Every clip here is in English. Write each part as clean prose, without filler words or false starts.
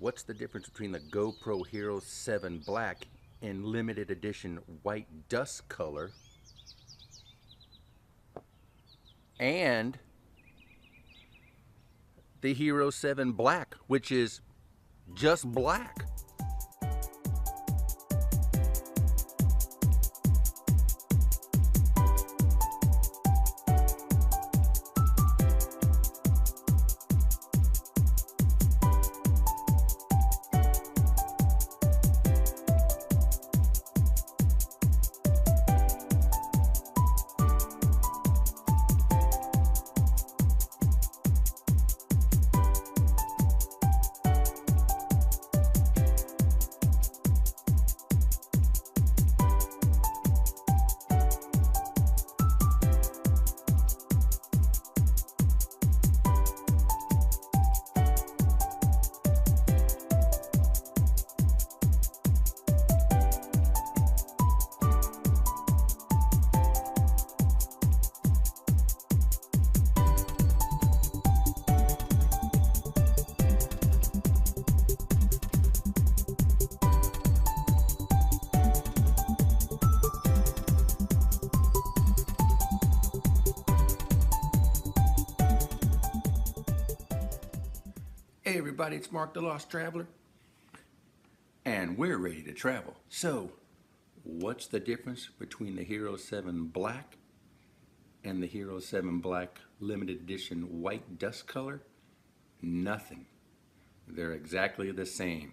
What's the difference between the GoPro Hero 7 Black and limited edition white dust color and the Hero 7 Black, which is just black? Hey everybody, it's Mark the Lost Traveler, and we're ready to travel. So, what's the difference between the Hero 7 Black and the Hero 7 Black limited edition white dust color? Nothing. They're exactly the same.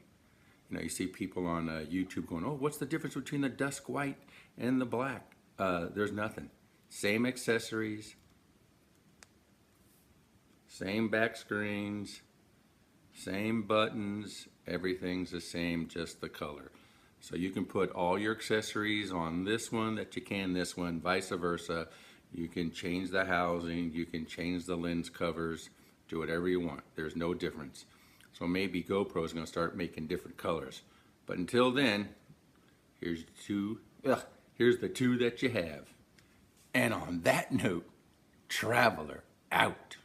You know, you see people on YouTube going, oh, what's the difference between the dusk white and the black? There's nothing. Same accessories, same back screens, same buttons, everything's the same, just the color. So you can put all your accessories on this one that you can this one, vice versa. You can change the housing, you can change the lens covers, do whatever you want. There's no difference. So maybe GoPro is going to start making different colors. But until then, here's the two that you have. And on that note, Traveler out.